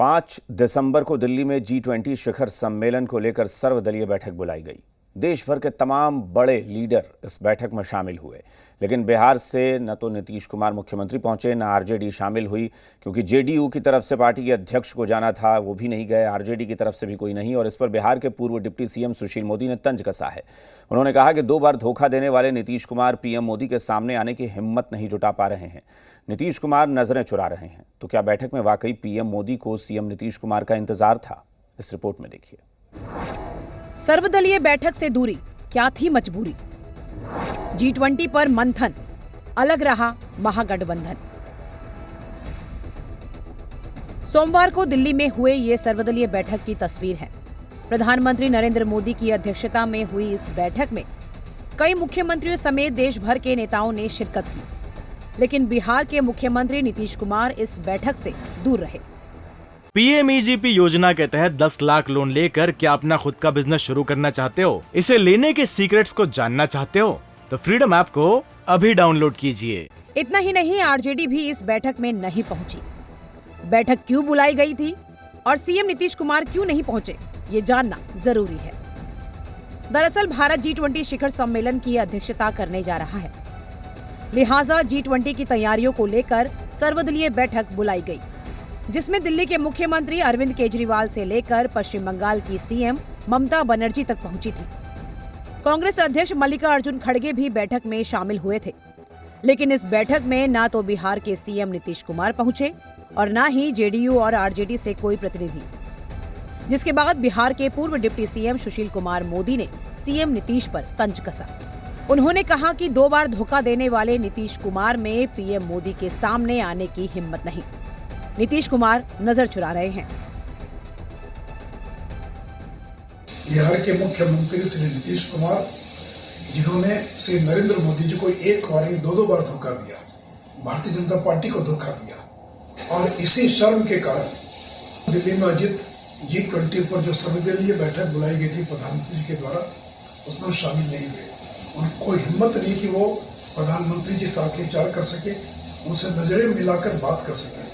5 दिसंबर को दिल्ली में G20 शिखर सम्मेलन को लेकर सर्वदलीय बैठक बुलाई गई। देश भर के तमाम बड़े लीडर इस बैठक में शामिल हुए, लेकिन बिहार से न तो नीतीश कुमार मुख्यमंत्री पहुंचे, न आरजेडी शामिल हुई, क्योंकि जेडीयू की तरफ से पार्टी के अध्यक्ष को जाना था, वो भी नहीं गए। आरजेडी की तरफ से भी कोई नहीं, और इस पर बिहार के पूर्व डिप्टी सीएम सुशील मोदी ने तंज कसा है। उन्होंने कहा कि 2 बार धोखा देने वाले नीतीश कुमार पीएम मोदी के सामने आने की हिम्मत नहीं जुटा पा रहे हैं। नीतीश कुमार नजरें चुरा रहे हैं। तो क्या बैठक में वाकई पीएम मोदी को सीएम नीतीश कुमार का इंतजार था? इस रिपोर्ट में देखिए। सर्वदलीय बैठक से दूरी, क्या थी मजबूरी? G20 पर मंथन, अलग रहा महागठबंधन। सोमवार को दिल्ली में हुए ये सर्वदलीय बैठक की तस्वीर है। प्रधानमंत्री नरेंद्र मोदी की अध्यक्षता में हुई इस बैठक में कई मुख्यमंत्रियों समेत देश भर के नेताओं ने शिरकत की, लेकिन बिहार के मुख्यमंत्री नीतीश कुमार इस बैठक से दूर रहे। पीएमईजीपी योजना के तहत 10 लाख लोन लेकर क्या अपना खुद का बिजनेस शुरू करना चाहते हो? इसे लेने के सीक्रेट्स को जानना चाहते हो? तो फ्रीडम ऐप को अभी डाउनलोड कीजिए। इतना ही नहीं, आरजेडी भी इस बैठक में नहीं पहुंची। बैठक क्यों बुलाई गई थी और सीएम नीतीश कुमार क्यों नहीं पहुंचे, ये जानना जरूरी है। दरअसल भारत G20 शिखर सम्मेलन की अध्यक्षता करने जा रहा है, लिहाजा G20 की तैयारियों को लेकर सर्वदलीय बैठक बुलाई गई, जिसमें दिल्ली के मुख्यमंत्री अरविंद केजरीवाल से लेकर पश्चिम बंगाल की सीएम ममता बनर्जी तक पहुंची थी। कांग्रेस अध्यक्ष मल्लिकार्जुन खड़गे भी बैठक में शामिल हुए थे, लेकिन इस बैठक में ना तो बिहार के सीएम नीतीश कुमार पहुंचे और ना ही जेडीयू और आरजेडी से कोई प्रतिनिधि, जिसके बाद बिहार के पूर्व डिप्टी सीएम सुशील कुमार मोदी ने सीएम नीतीश पर तंज कसा। उन्होंने कहा कि 2 बार धोखा देने वाले नीतीश कुमार में पीएम मोदी के सामने आने की हिम्मत नहीं। नीतीश कुमार नजर चुरा रहे हैं। बिहार के मुख्यमंत्री श्री नीतीश कुमार, जिन्होंने श्री नरेंद्र मोदी जी को एक बार ही 2 बार धोखा दिया, भारतीय जनता पार्टी को धोखा दिया, और इसी शर्म के कारण दिल्ली में आयोजित G20 पर जो सर्वदलीय बैठक बुलाई गई थी प्रधानमंत्री जी के द्वारा, उसमें शामिल नहीं हुए। उनको हिम्मत नहीं कि वो प्रधानमंत्री जी साथ विचार कर सके, उनसे नजरें मिलाकर बात कर सके।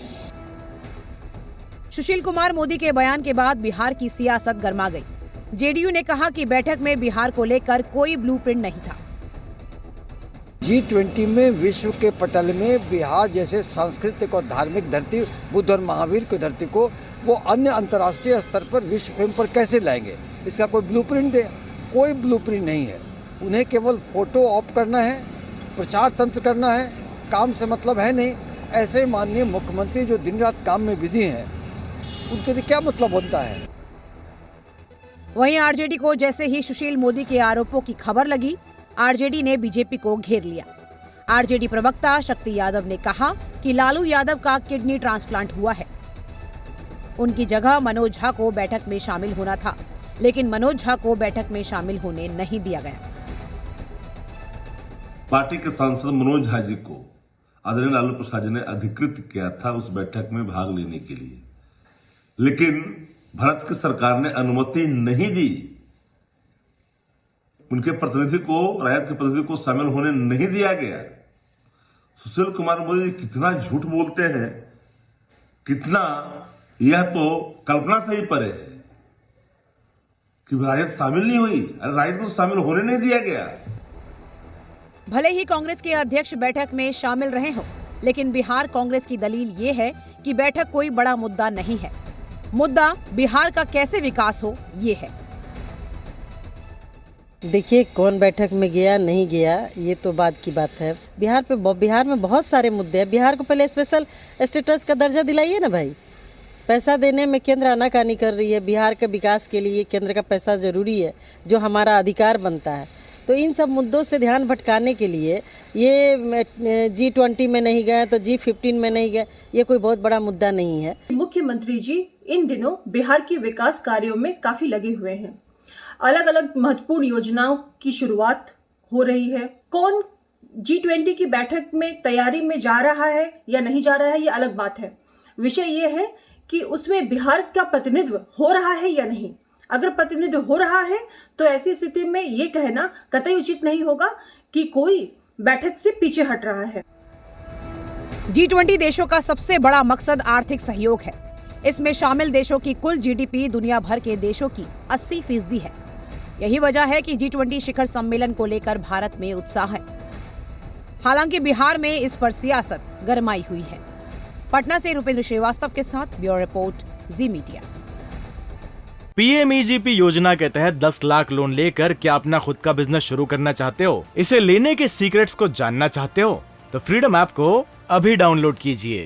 सुशील कुमार मोदी के बयान के बाद बिहार की सियासत गर्मा गई। जेडीयू ने कहा कि बैठक में बिहार को लेकर कोई ब्लूप्रिंट नहीं था। G20 में विश्व के पटल में बिहार जैसे सांस्कृतिक और धार्मिक धरती, बुद्ध और महावीर की धरती को वो अन्य अंतर्राष्ट्रीय स्तर पर विश्व फेम पर कैसे लाएंगे? इसका कोई ब्लूप्रिंट है? कोई ब्लूप्रिंट नहीं है। उन्हें केवल फोटो ऑप करना है, प्रचार तंत्र करना है, काम से मतलब है नहीं। ऐसे माननीय मुख्यमंत्री जो दिन रात काम में बिजी हैं, उनके लिए क्या मतलब बनता है? वहीं आरजेडी को जैसे ही सुशील मोदी के आरोपों की खबर लगी, आरजेडी ने बीजेपी को घेर लिया। आरजेडी प्रवक्ता शक्ति यादव ने कहा कि लालू यादव का किडनी ट्रांसप्लांट हुआ है। उनकी जगह मनोज झा को बैठक में शामिल होना था, लेकिन मनोज झा को बैठक में शामिल होने नहीं दिया गया। पार्टी के सांसद मनोज झा जी को आदरणीय लालू प्रसाद जी ने अधिकृत किया था उस बैठक में भाग लेने के लिए, लेकिन भारत की सरकार ने अनुमति नहीं दी। उनके प्रतिनिधि को, रायत के प्रतिनिधि को शामिल होने नहीं दिया गया। सुशील कुमार मोदी कितना झूठ बोलते हैं, कितना, यह तो कल्पना से ही परे है कि रायत शामिल नहीं हुई। रायत को शामिल होने नहीं दिया गया। भले ही कांग्रेस के अध्यक्ष बैठक में शामिल रहे हों, लेकिन बिहार कांग्रेस की दलील ये है कि बैठक कोई बड़ा मुद्दा नहीं है। मुद्दा बिहार का कैसे विकास हो, ये है। देखिए, कौन बैठक में गया नहीं गया, ये तो बात की बात है। बिहार में बहुत सारे मुद्दे हैं। बिहार को पहले स्पेशल स्टेटस का दर्जा दिलाइए ना भाई। पैसा देने में केंद्र आनाकानी कर रही है। बिहार के विकास के लिए केंद्र का पैसा जरूरी है, जो हमारा अधिकार बनता है। तो इन सब मुद्दों से ध्यान भटकाने के लिए ये G20 में नहीं गए तो G15 में नहीं गए, ये कोई बहुत बड़ा मुद्दा नहीं है। मुख्यमंत्री जी इन दिनों बिहार के विकास कार्यों में काफी लगे हुए हैं। अलग अलग महत्वपूर्ण योजनाओं की शुरुआत हो रही है। कौन G20 की बैठक में तैयारी में जा रहा है या नहीं जा रहा है, ये अलग बात है। विषय ये है कि उसमें बिहार का प्रतिनिधित्व हो रहा है या नहीं। अगर प्रतिनिधित्व हो रहा है तो ऐसी स्थिति में ये कहना कतई उचित नहीं होगा कि कोई बैठक से पीछे हट रहा है। G20 देशों का सबसे बड़ा मकसद आर्थिक सहयोग है। इसमें शामिल देशों की कुल जीडीपी दुनिया भर के देशों की 80% है। यही वजह है कि G20 शिखर सम्मेलन को लेकर भारत में उत्साह है। हालांकि बिहार में इस पर सियासत गरमाई हुई है। पटना से रुपेंद्र श्रीवास्तव के साथ ब्यूरो रिपोर्ट, जी मीडिया। PMEGP योजना के तहत 10 लाख लोन लेकर क्या अपना खुद का बिजनेस शुरू करना चाहते हो? इसे लेने के सीक्रेट्स को जानना चाहते हो? तो फ्रीडम ऐप को अभी डाउनलोड कीजिए।